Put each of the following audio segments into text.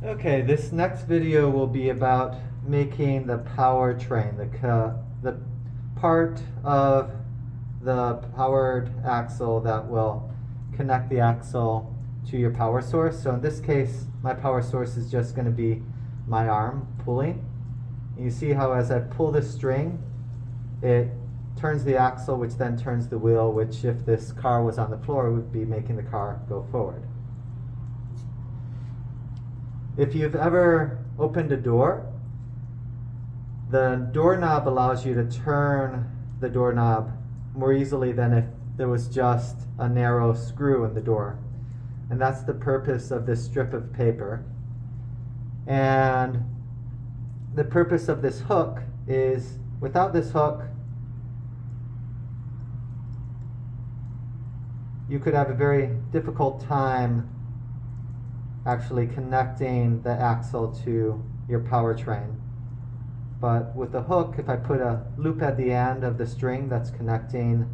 Okay, this next video will be about making the powertrain, the part of the powered axle that will connect the axle to your power source. So in this case, my power source is just going to be my arm pulling. And you see how as I pull this string, it turns the axle, which then turns the wheel, which if this car was on the floor would be making the car go forward. If you've ever opened a door, the doorknob allows you to turn the doorknob more easily than if there was just a narrow screw in the door. And that's the purpose of this strip of paper. And the purpose of this hook is, without this hook, you could have a very difficult time actually connecting the axle to your powertrain. But with the hook, if I put a loop at the end of the string that's connecting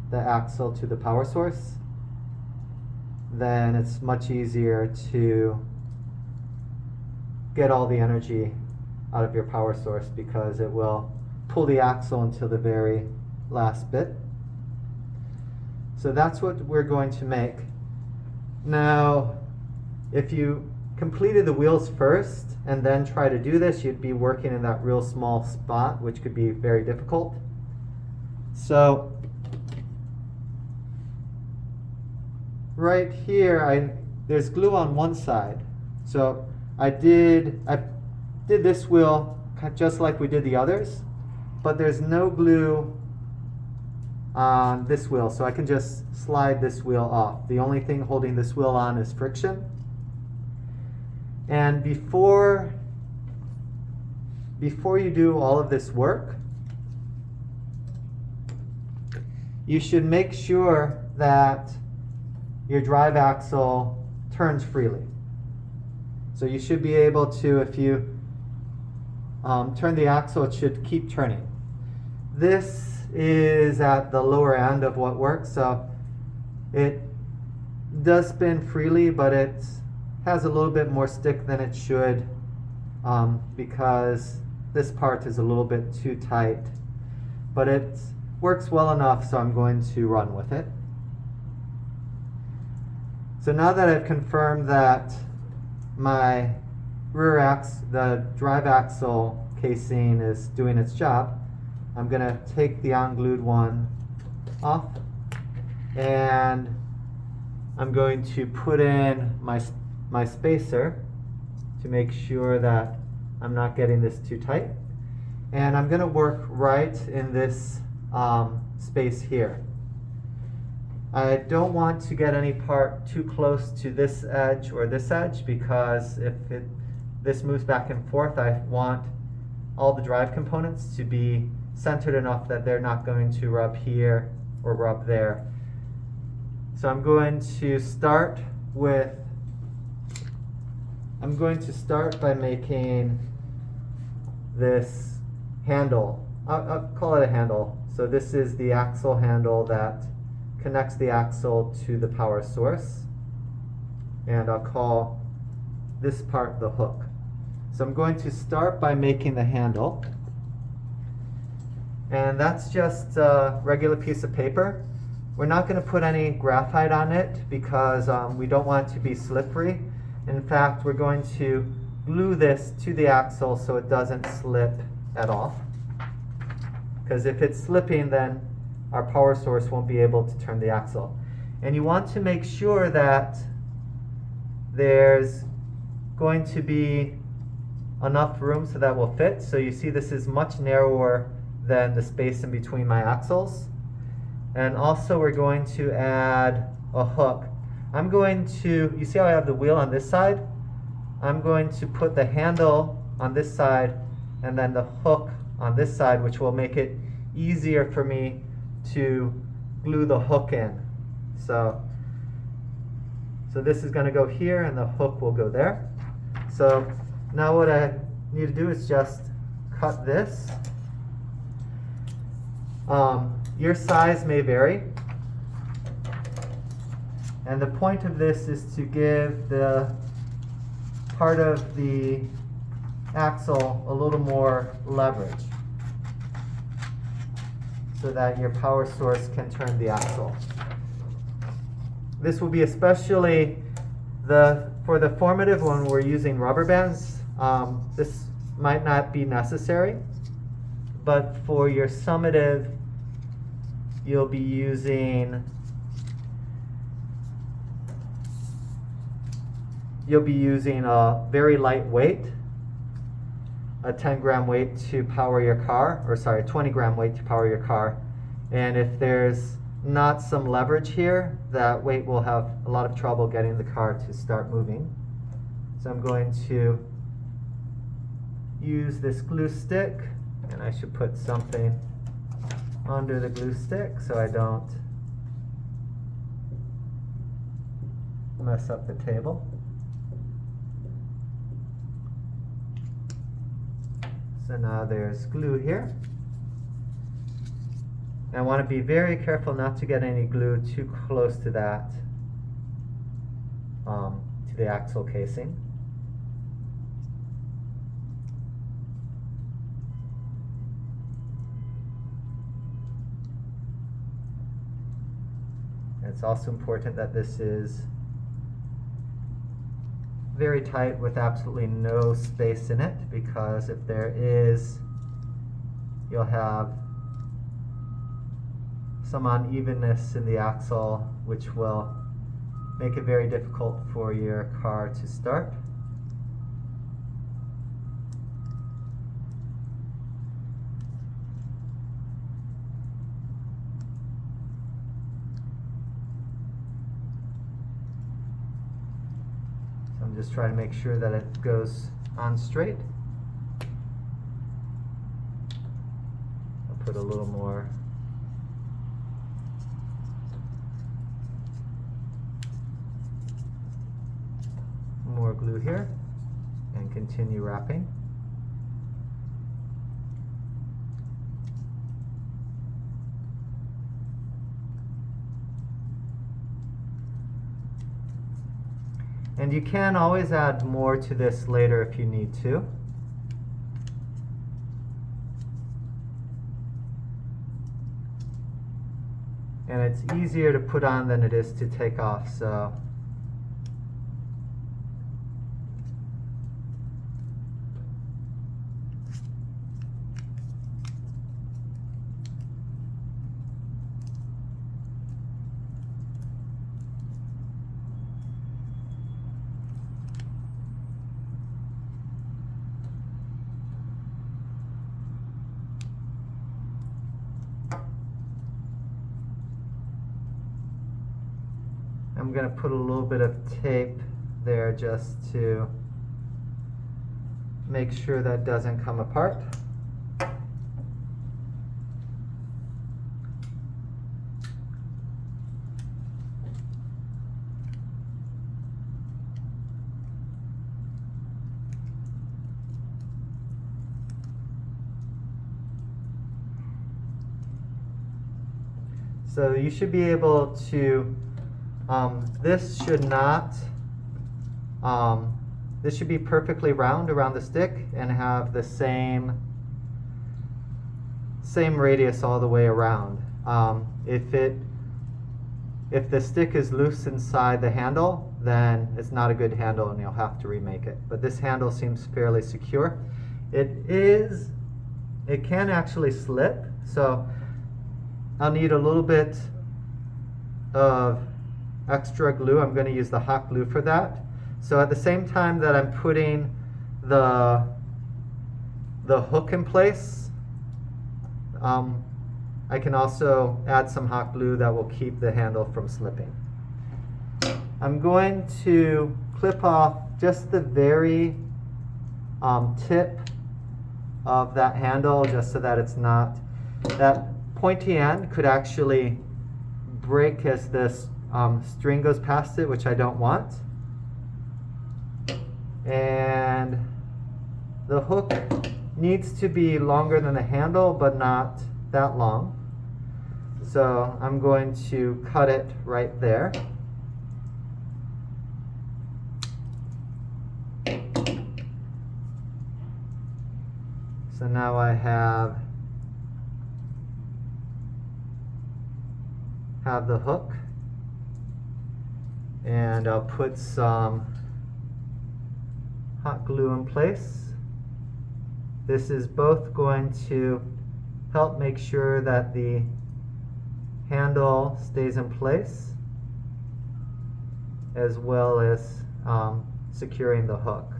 the axle to the power source, then it's much easier to get all the energy out of your power source because it will pull the axle until the very last bit. So that's what we're going to make. Now, if you completed the wheels first and then try to do this, you'd be working in that real small spot, which could be very difficult. So right here, there's glue on one side. So I did this wheel just like we did the others, but there's no glue on this wheel, so I can just slide this wheel off. The only thing holding this wheel on is friction. And before you do all of this work, you should make sure that your drive axle turns freely. So you should be able to, if you turn the axle, it should keep turning. This is at the lower end of what works, so it does spin freely, but it has a little bit more stick than it should because this part is a little bit too tight. But it works well enough, so I'm going to run with it. So now that I've confirmed that my the drive axle casing is doing its job, I'm going to take the unglued one off, and I'm going to put in my spacer to make sure that I'm not getting this too tight. And I'm going to work right in this space here. I don't want to get any part too close to this edge or this edge, because if this moves back and forth, I want all the drive components to be centered enough that they're not going to rub here or rub there. So I'm going to start by making this handle. I'll call it a handle. So this is the axle handle that connects the axle to the power source. And I'll call this part the hook. So I'm going to start by making the handle. And that's just a regular piece of paper. We're not going to put any graphite on it because we don't want it to be slippery. In fact, we're going to glue this to the axle so it doesn't slip at all. Because if it's slipping, then our power source won't be able to turn the axle. And you want to make sure that there's going to be enough room so that will fit. So you see this is much narrower than the space in between my axles. And also we're going to add a hook. You see how I have the wheel on this side? I'm going to put the handle on this side and then the hook on this side, which will make it easier for me to glue the hook in. So this is going to go here and the hook will go there. So now what I need to do is just cut this. Your size may vary. And the point of this is to give the part of the axle a little more leverage so that your power source can turn the axle. This will be especially for the formative when we're using rubber bands. This might not be necessary, but for your summative, you'll be using a very light weight, a 10-gram weight to power your car, or sorry, 20-gram weight to power your car. And if there's not some leverage here, that weight will have a lot of trouble getting the car to start moving. So I'm going to use this glue stick, and I should put something under the glue stick so I don't mess up the table. So now there's glue here. And I want to be very careful not to get any glue too close to that, to the axle casing. And it's also important that this is very tight with absolutely no space in it, because if there is, you'll have some unevenness in the axle, which will make it very difficult for your car to start. So I'm just trying to make sure that it goes on straight. I'll put a little more glue here and continue wrapping. And you can always add more to this later if you need to. And it's easier to put on than it is to take off, so I'm going to put a little bit of tape there just to make sure that doesn't come apart. So you should be able to this should be perfectly round around the stick and have the same radius all the way around. If the stick is loose inside the handle, then it's not a good handle and you'll have to remake it. But this handle seems fairly secure. It can actually slip, so I'll need a little bit of extra glue. I'm going to use the hot glue for that. So at the same time that I'm putting the hook in place, I can also add some hot glue that will keep the handle from slipping. I'm going to clip off just the very tip of that handle, just so that it's not, that pointy end could actually break as this string goes past it, which I don't want. And the hook needs to be longer than the handle, but not that long. So I'm going to cut it right there. And So now I have the hook, and I'll put some hot glue in place. This is both going to help make sure that the handle stays in place, as well as securing the hook.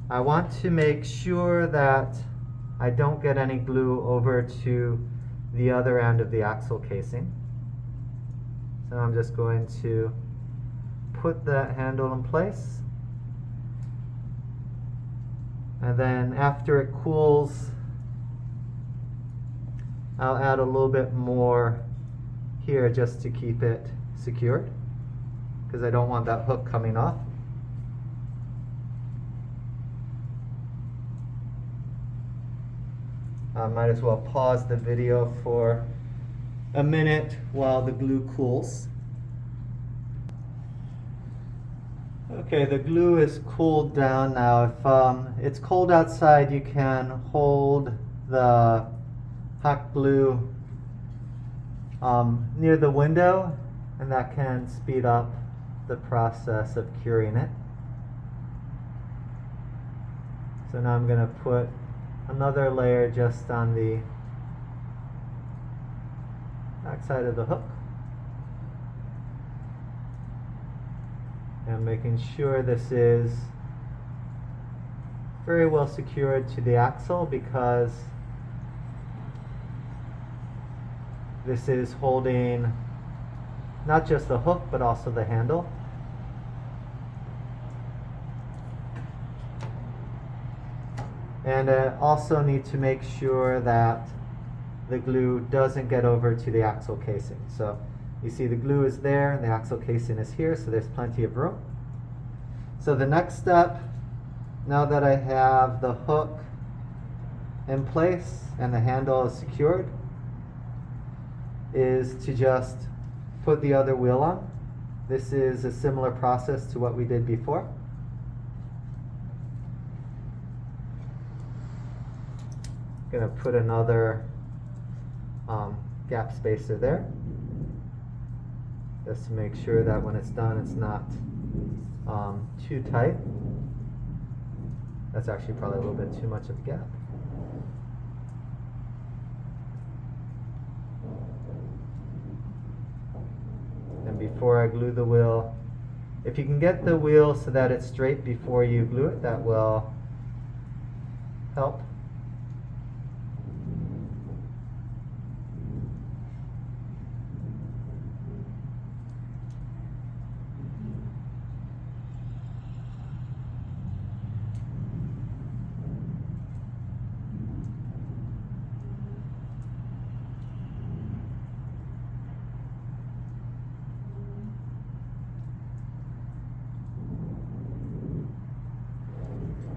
I want to make sure that I don't get any glue over to the other end of the axle casing. So I'm just going to put that handle in place, and then after it cools, I'll add a little bit more here just to keep it secured, because I don't want that hook coming off. I might as well pause the video for a minute while the glue cools. Okay, the glue is cooled down now. If it's cold outside, you can hold the hot glue near the window, and that can speed up the process of curing it. So now I'm going to put another layer just on the back side of the hook, and making sure this is very well secured to the axle, because this is holding not just the hook but also the handle. And I also need to make sure that the glue doesn't get over to the axle casing. So you see the glue is there and the axle casing is here, so there's plenty of room. So the next step, now that I have the hook in place and the handle is secured, is to just put the other wheel on. This is a similar process to what we did before. Going to put another gap spacer there, just to make sure that when it's done, it's not too tight. That's actually probably a little bit too much of a gap. And before I glue the wheel, if you can get the wheel so that it's straight before you glue it, that will help.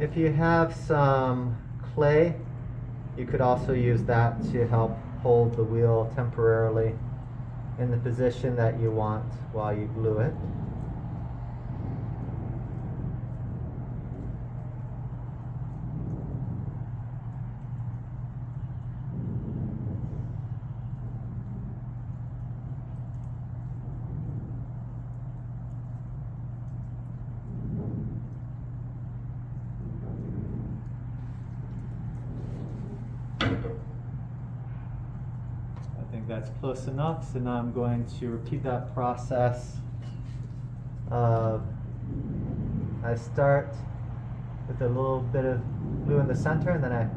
If you have some clay, you could also use that to help hold the wheel temporarily in the position that you want while you glue it. That's close enough, so now I'm going to repeat that process of I start with a little bit of glue in the center, and then I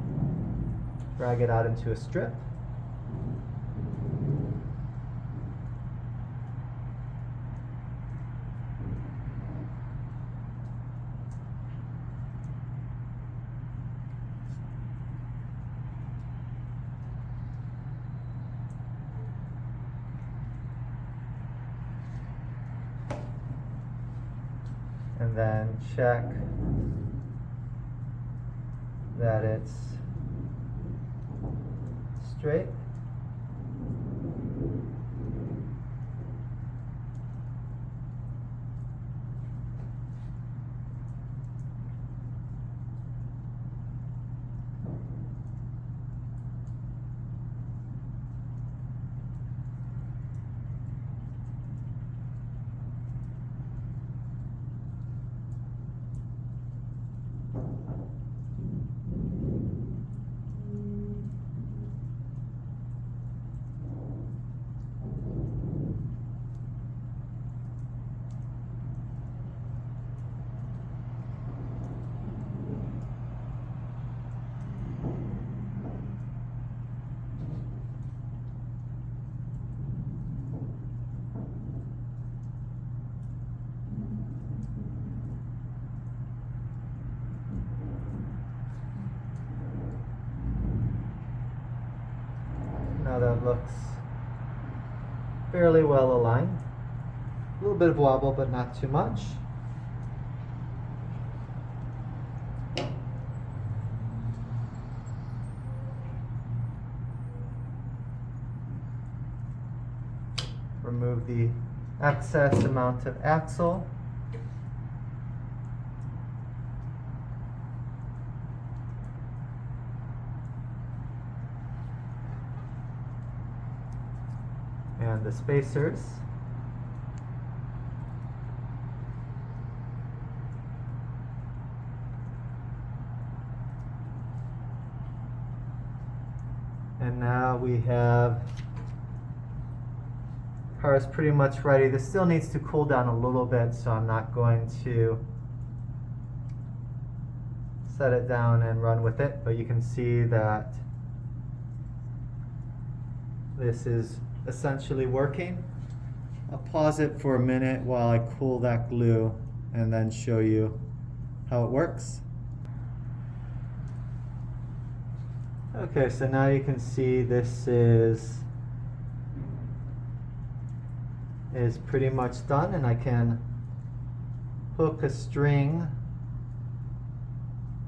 drag it out into a strip. And then check that it's straight. that looks fairly well aligned. A little bit of wobble, but not too much. Remove the excess amount of axle. And the spacers. And now we have, car is pretty much ready. This still needs to cool down a little bit, so I'm not going to set it down and run with it, but you can see that this is essentially working. I'll pause it for a minute while I cool that glue and then show you how it works. Okay, so now you can see this is pretty much done, and I can hook a string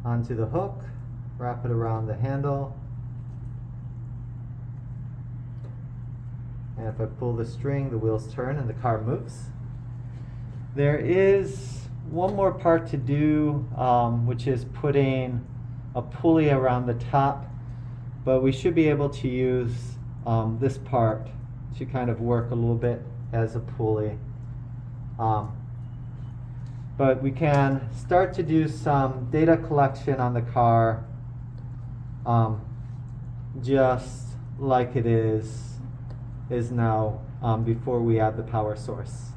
onto the hook, wrap it around the handle, and if I pull the string, the wheels turn and the car moves. There is one more part to do, which is putting a pulley around the top, but we should be able to use this part to kind of work a little bit as a pulley. But we can start to do some data collection on the car, just like it is now before we add the power source.